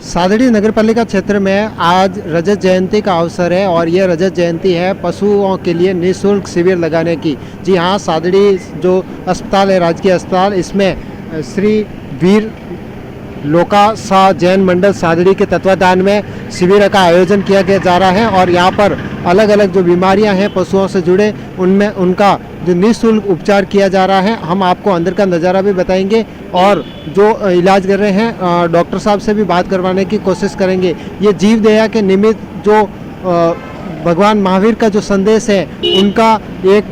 सादड़ी नगरपालिका क्षेत्र में आज रजत जयंती का अवसर है और ये रजत जयंती है पशुओं के लिए निःशुल्क शिविर लगाने की। जी हाँ, सादड़ी जो अस्पताल है, राजकीय अस्पताल, इसमें श्री वीर लोका शाह जैन मंडल सादड़ी के तत्वाधान में शिविर का आयोजन किया गया जा रहा है और यहाँ पर अलग अलग जो बीमारियां हैं पशुओं से जुड़े उनमें उनका जो निःशुल्क उपचार किया जा रहा है। हम आपको अंदर का नज़ारा भी बताएंगे और जो इलाज कर रहे हैं डॉक्टर साहब से भी बात करवाने की कोशिश करेंगे। ये जीव दया के निमित्त जो भगवान महावीर का जो संदेश है उनका एक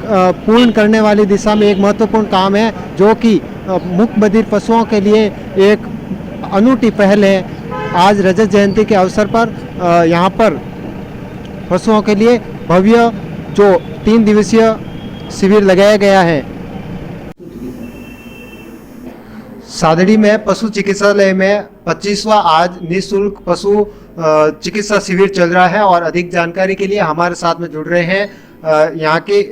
पूर्ण करने वाली दिशा में एक महत्वपूर्ण काम है, जो कि मूक बधिर पशुओं के लिए एक अनूठी पहल है। आज रजत जयंती के अवसर पर यहाँ पर पशुओं के लिए भव्य जो 3 दिवसीय शिविर लगाया गया है। सादड़ी में पशु चिकित्सालय में 25वां आज निःशुल्क पशु चिकित्सा शिविर चल रहा है और अधिक जानकारी के लिए हमारे साथ में जुड़ रहे हैं यहाँ के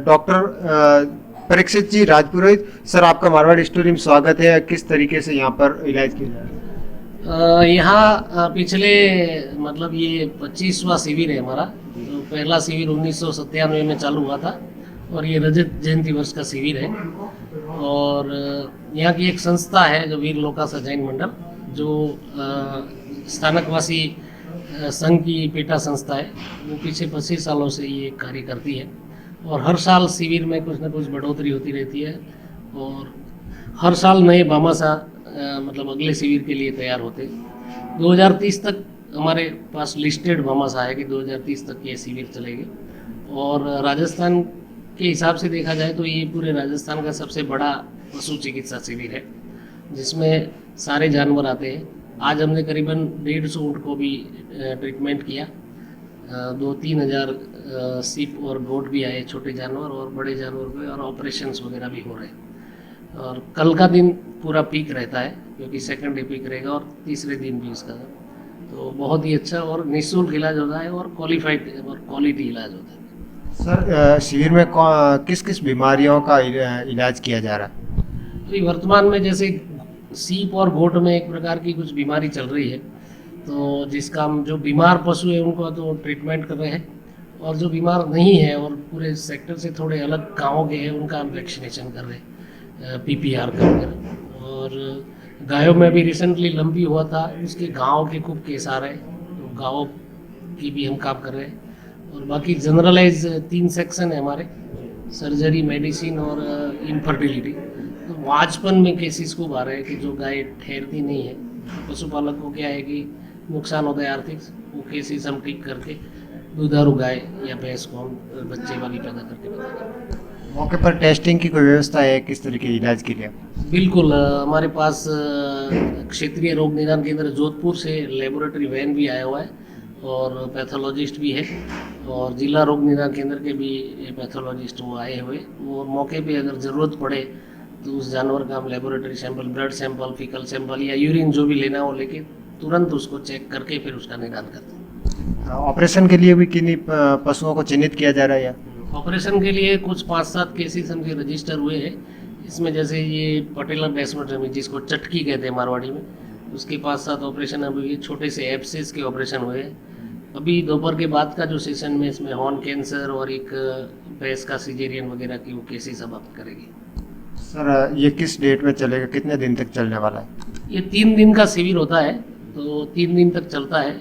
डॉक्टर परीक्षित जी राजपुरोहित। सर, आपका मारवाड़ी स्टोरी में स्वागत है। किस तरीके से यहाँ पर इलाज किया जा रहा है? यहाँ पिछले मतलब ये 25वां शिविर है हमारा। तो पहला शिविर 1997 में चालू हुआ था और ये रजत जयंती वर्ष का शिविर है। और यहाँ की एक संस्था है जो वीर लोका शाह जैन मंडल, जो स्थानकवासी संघ की पेटा संस्था है, वो पीछे 25 सालों से ये कार्य करती है और हर साल शिविर में कुछ ना कुछ बढ़ोतरी होती रहती है और हर साल नए भामाशाह मतलब अगले शिविर के लिए तैयार होते। 2030 तक हमारे पास लिस्टेड भामाशाह है कि 2030 तक ये शिविर चलेंगे। और राजस्थान के हिसाब से देखा जाए तो ये पूरे राजस्थान का सबसे बड़ा पशु चिकित्सा शिविर है, जिसमें सारे जानवर आते हैं। आज हमने करीबन 150 ऊँट को भी ट्रीटमेंट किया। 2-3 हज़ार सीप और गोट भी आए, छोटे जानवर और बड़े जानवर भी, और ऑपरेशंस वगैरह भी हो रहे हैं। और कल का दिन पूरा पीक रहता है क्योंकि सेकंड डे पीक रहेगा और तीसरे दिन भी इसका, तो बहुत ही अच्छा और निःशुल्क इलाज होता है और क्वालिफाइड और क्वालिटी इलाज होता है। सर, शिविर में किस किस बीमारियों का इलाज किया जा रहा है? तो वर्तमान में जैसे सीप और गोट में एक प्रकार की कुछ बीमारी चल रही है, तो जिसका हम जो बीमार पशु है उनको तो ट्रीटमेंट कर रहे हैं, और जो बीमार नहीं है और पूरे सेक्टर से थोड़े अलग गाँव के हैं उनका हम वैक्सीनेशन कर रहे हैं PPR का वगैरह। और गायों में भी रिसेंटली लंबी हुआ था, उसके गाँव के खूब केस आ रहे हैं, तो गाँव की भी हम काम कर रहे हैं। और बाकी जनरलाइज 3 सेक्शन है हमारे, सर्जरी, मेडिसिन और इनफर्टिलिटी। तो वाजपन में केसेस खूब आ रहे हैं कि जो गाय ठहरती नहीं है, पशुपालक को क्या है कि नुकसान होता है आर्थिक, वो केसेस हम ठीक करके दुधारू गाय या भैंस को हम बच्चे वाली पैदा करके बताएंगे। मौके पर टेस्टिंग की कोई व्यवस्था है किस तरह के इलाज के लिए? बिल्कुल, हमारे पास क्षेत्रीय रोग निदान केंद्र जोधपुर से लेबोरेटरी वैन भी आया हुआ है और पैथोलॉजिस्ट भी है, और जिला रोग निदान केंद्र के भी पैथोलॉजिस्ट वो आए हुए। वो मौके पे अगर ज़रूरत पड़े तो उस जानवर का हम laboratory sample, blood sample, faecal sample या यूरिन जो भी लेना हो लेके तुरंत उसको चेक करके फिर उसका निदान करते हैं। ऑपरेशन के लिए भी किन्हीं पशुओं को चिन्हित किया जा रहा है या? ऑपरेशन के लिए कुछ 5-7 केसेस हमके रजिस्टर हुए हैं। इसमें जैसे ये पटेलर डेस्मोटमी, जिसको चटकी कहते हैं मारवाड़ी में, उसके 5-7 ऑपरेशन अभी हुए। छोटे से एब्सेस के ऑपरेशन हुए हैं। अभी दोपहर के बाद का जो सेशन में इसमें हॉर्न कैंसर और एक भैंस का सिजेरियन वगैरह की वो केसेस अब आप करेगी। सर, ये किस डेट में चलेगा, कितने दिन तक चलने वाला है? ये 3 दिन का शिविर होता है, तो 3 दिन तक चलता है।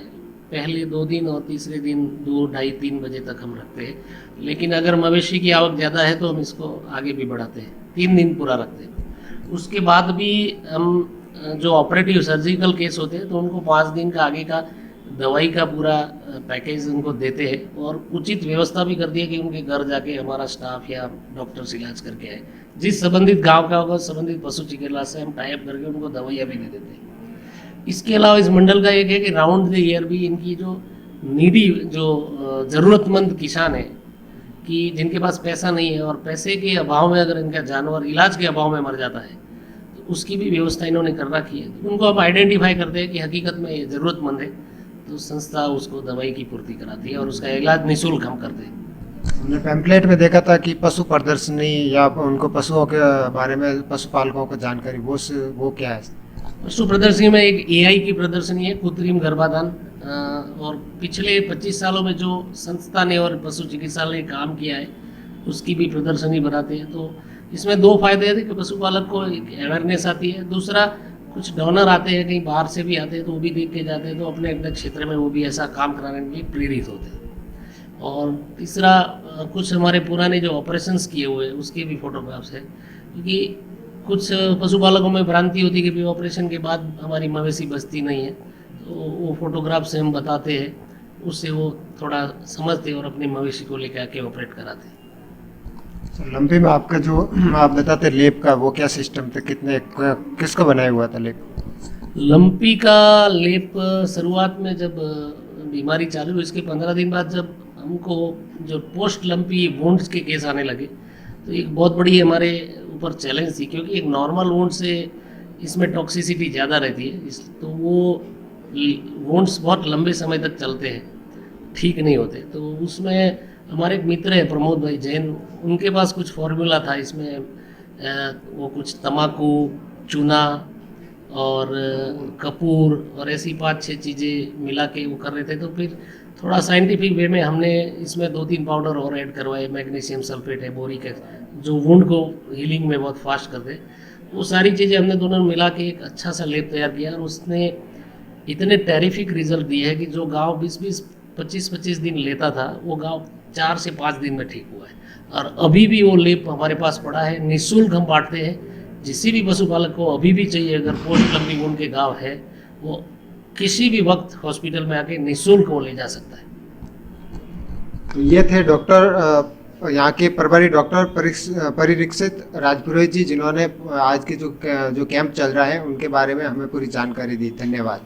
पहले 2 दिन और तीसरे दिन 2, ढाई, 3 बजे तक हम रखते हैं, लेकिन अगर मवेशी की आवक ज़्यादा है तो हम इसको आगे भी बढ़ाते हैं, 3 दिन पूरा रखते हैं। उसके बाद भी हम जो ऑपरेटिव सर्जिकल केस होते हैं तो उनको 5 दिन का आगे का दवाई का पूरा पैकेज उनको देते हैं, और उचित व्यवस्था भी कर दी है कि उनके घर जाके हमारा स्टाफ या डॉक्टर्स इलाज करके आए। जिस संबंधित गाँव का होगा, संबंधित पशु चिकित्सालय से हम टाइप करके उनको दवाइयाँ भी दे देते हैं। इसके अलावा इस मंडल का एक है कि राउंड द ईयर भी इनकी जो नीडी, जो ज़रूरतमंद किसान है कि जिनके पास पैसा नहीं है और पैसे के अभाव में अगर इनका जानवर इलाज के अभाव में मर जाता है, तो उसकी भी व्यवस्था इन्होंने कर रखी है। उनको अब आइडेंटिफाई करते हैं कि हकीकत में ये ज़रूरतमंद है, तो संस्था उसको दवाई की पूर्ति कराती है और उसका इलाज निःशुल्क हम करते हैं। हमने पैम्पलेट में देखा था कि पशु प्रदर्शनी या उनको पशुओं के बारे में पशुपालकों को जानकारी, वो क्या है? पशु प्रदर्शनी में एक एआई की प्रदर्शनी है, कृत्रिम गर्भाधान। और पिछले 25 सालों में जो संस्था ने और पशु चिकित्सालय ने काम किया है उसकी भी प्रदर्शनी बनाते हैं। तो इसमें दो फायदे हैं कि पशुपालक को एक अवेयरनेस आती है, दूसरा कुछ डोनर आते हैं कहीं बाहर से भी आते हैं तो वो भी देख के जाते हैं, तो अपने अपने क्षेत्र में वो भी ऐसा काम कराने के लिए प्रेरित होते हैं। और तीसरा कुछ हमारे पुराने जो ऑपरेशंस किए हुए हैं उसके भी फोटोग्राफ्स हैं, क्योंकि कुछ पशुपालकों में भ्रांति होती है कि भाई ऑपरेशन के बाद हमारी मवेशी बचती नहीं है, तो वो फोटोग्राफ से हम बताते हैं, उससे वो थोड़ा समझते हैं और अपनी मवेशी को लेकर आके ऑपरेट कराते हैं। लंबी में आपका जो आप बताते लेप का वो क्या सिस्टम था, किसका बनाया हुआ था लेप? लंपी का लेप शुरुआत में जब बीमारी चालू हुई, इसके 15 दिन बाद जब हमको जो पोस्ट लंपी वुंड्स के केस आने लगे, तो एक बहुत बड़ी हमारे ऊपर चैलेंज थी, क्योंकि एक नॉर्मल वुंड से इसमें टॉक्सिसिटी ज़्यादा रहती है, तो वो वुंड्स बहुत लंबे समय तक चलते हैं, ठीक नहीं होते। तो उसमें हमारे एक मित्र हैं प्रमोद भाई जैन, उनके पास कुछ फॉर्मूला था इसमें, वो कुछ तम्बाकू, चूना और कपूर और ऐसी 5-6 चीज़ें मिला के वो कर रहे थे। तो फिर थोड़ा साइंटिफिक वे में हमने इसमें 2-3 पाउडर और ऐड करवाए, मैग्नीशियम सल्फेट है, बोरिक है, जो वुंड को हीलिंग में बहुत फास्ट कर दे। वो सारी चीज़ें हमने दोनों मिला के एक अच्छा सा लेप तैयार किया, और उसने इतने टेरिफिक रिजल्ट दिए हैं कि जो गाँव 20-20, 25-25 दिन लेता था, वो गाँव 4 से 5 दिन में ठीक हुआ है। और अभी भी वो लेप हमारे पास पड़ा है, निःशुल्क हम बांटते हैं। किसी भी पशुपालक को अभी भी चाहिए, अगर पोस्ट लंबी वुंड के घाव है, वो किसी भी वक्त हॉस्पिटल में आके निःशुल्क वो ले जा सकता है। ये थे डॉक्टर यहाँ के प्रभारी डॉक्टर परिरीक्षित राजपुरोहित जी, जिन्होंने आज के जो कैंप चल रहा है उनके बारे में हमें पूरी जानकारी दी। धन्यवाद।